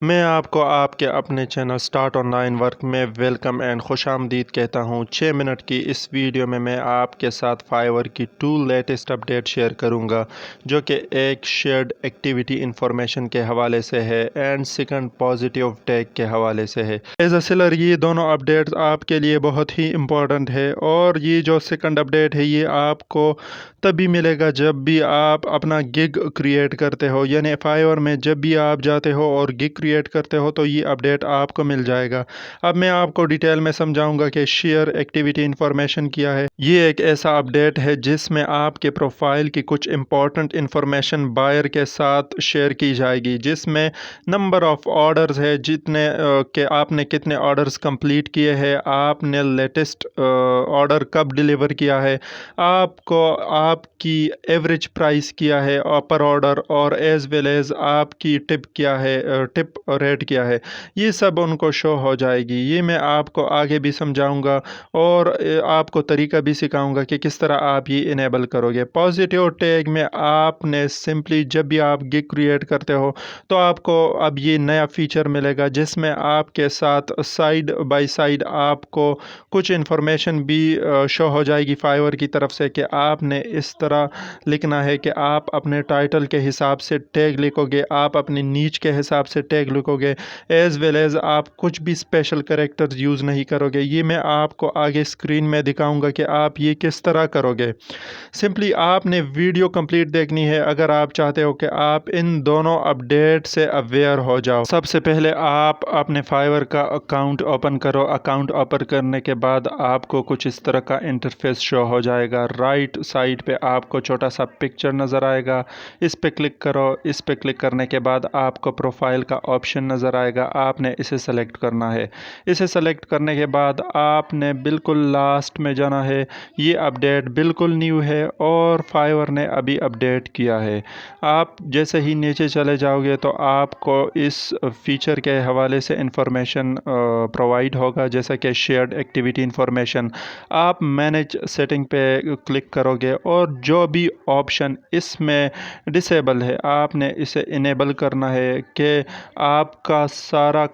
میں آپ کو آپ کے اپنے channel start on line work میں ویلکم اینڈ خوش آمدید کہتا ہوں۔ 6 منٹ کی اس ویڈیو میں آپ کے ساتھ فائیور کی 2 لیٹسٹ اپڈیٹ شیئر کروں گا، جو کہ ایک شیئرڈ ایکٹیویٹی انفارمیشن کے حوالے سے ہے اینڈ سیکنڈ پازیٹیو ٹیگ کے حوالے سے ہے۔ ایز اے سیلر یہ دونوں اپڈیٹس آپ کے لیے بہت ہی امپورٹنٹ ہے، اور یہ جو سیکنڈ اپڈیٹ ہے یہ آپ کو تبھی ملے گا جب بھی آپ اپنا گگ کریٹ کرتے ہو، یعنی فائیور میں جب بھی آپ جاتے ہو اور گگ کریٹ کرتے ہو تو یہ اپڈیٹ آپ کو مل جائے گا۔ اب میں آپ کو ڈیٹیل میں سمجھاؤں گا کہ شیئر ایکٹیویٹی انفارمیشن کیا ہے۔ یہ ایک ایسا اپڈیٹ ہے جس میں آپ کے پروفائل کی کچھ امپورٹنٹ انفارمیشن بائر کے ساتھ شیئر کی جائے گی، جس میں نمبر آف آرڈرز ہے، جتنے کہ آپ نے کتنے آرڈرز کمپلیٹ کیے ہیں، آپ نے لیٹسٹ آرڈر کب ڈیلیور کیا ہے، آپ کو آپ کی ایوریج پرائس کیا ہے پر آرڈر، اور ایز ویل ایز آپ کی ٹپ کیا ہے، ٹپ ریٹ کیا ہے، یہ سب ان کو شو ہو جائے گی۔ یہ میں آپ کو آگے بھی سمجھاؤں گا اور آپ کو طریقہ بھی سکھاؤں گا کہ کس طرح آپ یہ انیبل کرو گے۔ پازیٹیو ٹیگ میں آپ نے سمپلی جب بھی آپ گگ کریٹ کرتے ہو تو آپ کو اب یہ نیا فیچر ملے گا، جس میں آپ کے ساتھ سائیڈ بائی سائیڈ آپ کو کچھ انفارمیشن بھی شو ہو جائے گی فائیور کی طرف سے، کہ آپ نے اس طرح لکھنا ہے کہ آپ اپنے ٹائٹل کے حساب سے ٹیگ لکھو گے، آپ اپنی نیچ کے حساب سے ٹیگ لکھو گے، ایز ویل ایز آپ کچھ بھی اسپیشل کریکٹرز یوز نہیں کرو گے۔ یہ میں آپ کو آگے اسکرین میں دکھاؤں گا کہ آپ یہ کس طرح کرو گے۔ سمپلی آپ نے ویڈیو کمپلیٹ دیکھنی ہے اگر آپ چاہتے ہو کہ آپ ان دونوں اپڈیٹ سے اویئر ہو جاؤ۔ سب سے پہلے آپ اپنے فائیور کا اکاؤنٹ اوپن کرو۔ اکاؤنٹ اوپن کرنے کے بعد آپ کو کچھ اس طرح کا انٹرفیس شو ہو جائے گا۔ رائٹ سائڈ پہ آپ کو چھوٹا سا پکچر نظر آئے گا، اس پہ کلک کرو۔ اس پہ کلک کرنے کے بعد آپ کو پروفائل کا آپشن نظر آئے گا، آپ نے اسے سلیکٹ کرنا ہے۔ اسے سلیکٹ کرنے کے بعد آپ نے بالکل لاسٹ میں جانا ہے۔ یہ اپڈیٹ بالکل نیو ہے اور فائیور نے ابھی اپڈیٹ کیا ہے۔ آپ جیسے ہی نیچے چلے جاؤ گے تو آپ کو اس فیچر کے حوالے سے انفارمیشن پرووائڈ ہوگا، جیسا کہ شیئرڈ ایکٹیویٹی انفارمیشن۔ آپ مینیج سیٹنگ پہ کلک کرو گے اور جو بھی آپشن اس میں ڈسیبل ہے آپ نے اسے انیبل کرنا ہے، کہ آپ کا سارا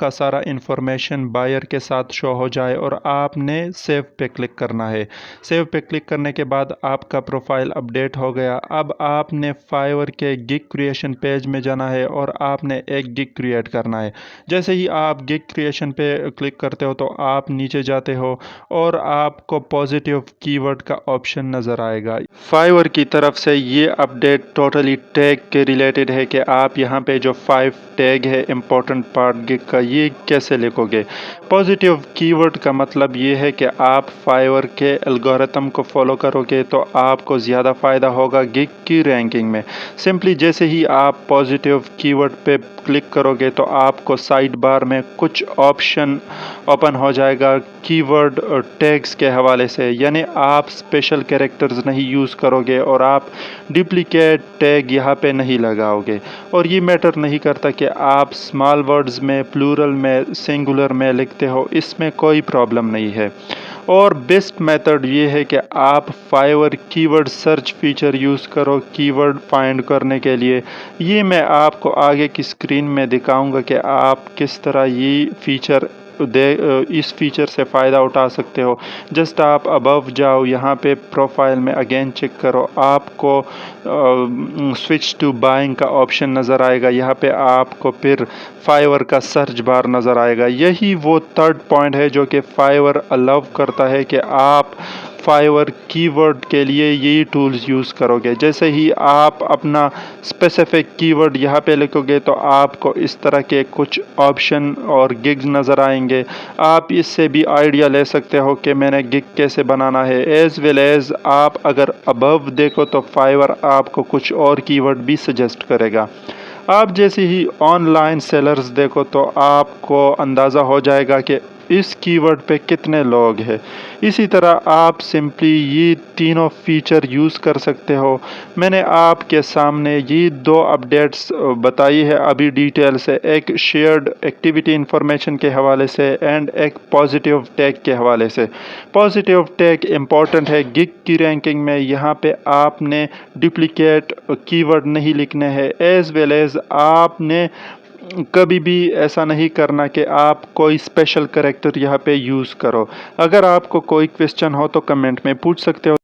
انفارمیشن بائر کے ساتھ شو ہو جائے، اور آپ نے سیو پہ کلک کرنا ہے۔ سیو پہ کلک کرنے کے بعد آپ کا پروفائل اپڈیٹ ہو گیا۔ اب آپ نے فائیور کے گگ کریشن پیج میں جانا ہے اور آپ نے ایک گگ کریٹ کرنا ہے۔ جیسے ہی آپ گگ کریشن پہ کلک کرتے ہو تو آپ نیچے جاتے ہو اور آپ کو پازیٹیو کی ورڈ کا آپشن نظر آئے گا۔ فائیور کی طرف سے یہ اپڈیٹ ٹوٹلی ٹیگ کے ریلیٹڈ ہے، کہ آپ یہاں پہ جو 5 ٹیگ ہے امپورٹنٹ پارٹ گگ کا، یہ کیسے لکھو گے۔ پازیٹیو کی ورڈ کا مطلب یہ ہے کہ آپ فائیور کے الگورتھم کو فالو کرو گے تو آپ کو زیادہ فائدہ ہوگا گگ کی رینکنگ میں۔ سمپلی جیسے ہی آپ پازیٹیو کی ورڈ پہ کلک کرو گے تو آپ کو سائیڈ بار میں کچھ آپشن اوپن ہو جائے گا کی ورڈ ٹیگز کے حوالے سے، یعنی آپ اسپیشل کریکٹرز نہیں یوز کرو گے اور آپ ڈپلیکیٹ ٹیگ یہاں پہ نہیں لگاؤ گے۔ اور یہ میٹر نہیں کرتا کہ آپ اسمال ورڈز میں، پلورل میں، سنگولر میں لکھتے ہو، اس میں کوئی پرابلم نہیں ہے۔ اور بیسٹ میتھڈ یہ ہے کہ آپ فائیور کی ورڈ سرچ فیچر یوز کرو کی ورڈ فائنڈ کرنے کے لیے۔ یہ میں آپ کو آگے کی اسکرین میں دکھاؤں گا کہ آپ کس طرح یہ فیچر اس فیچر سے فائدہ اٹھا سکتے ہو۔ جسٹ آپ ابو جاؤ، یہاں پہ پروفائل میں اگین چیک کرو، آپ کو سوئچ ٹو بائنگ کا آپشن نظر آئے گا۔ یہاں پہ آپ کو پھر فائیور کا سرچ بار نظر آئے گا۔ یہی وہ تھرڈ پوائنٹ ہے جو کہ فائیور الاؤ کرتا ہے کہ آپ فائیور کی ورڈ کے لیے یہی ٹولز یوز کرو گے۔ جیسے ہی آپ اپنا اسپیسیفک کی ورڈ یہاں پہ لکھو گے تو آپ کو اس طرح کے کچھ آپشن اور گگز نظر آئیں گے۔ آپ اس سے بھی آئیڈیا لے سکتے ہو کہ میں نے گگ کیسے بنانا ہے۔ ایز ویل ایز آپ اگر ابو دیکھو تو فائیور آپ کو کچھ اور کی ورڈ بھی سجیسٹ کرے گا۔ آپ جیسے ہی آن لائن سیلرز دیکھو تو آپ کو اندازہ ہو جائے گا کہ اس کی ورڈ پہ کتنے لوگ ہیں۔ اسی طرح آپ سمپلی یہ تینوں فیچر یوز کر سکتے ہو۔ میں نے آپ کے سامنے یہ 2 اپڈیٹس بتائی ہے ابھی ڈیٹیل سے، ایک شیئرڈ ایکٹیویٹی انفارمیشن کے حوالے سے اینڈ ایک پازیٹیو ٹیگ کے حوالے سے۔ پازیٹیو ٹیگ امپورٹنٹ ہے گگ کی رینکنگ میں۔ یہاں پہ آپ نے ڈپلیکیٹ کی ورڈ نہیں لکھنے ہیں، ایز ویل ایز آپ نے کبھی بھی ایسا نہیں کرنا کہ آپ کوئی اسپیشل کریکٹر یہاں پہ یوز کرو۔ اگر آپ کو کوئی کویسچن ہو تو کمنٹ میں پوچھ سکتے ہو۔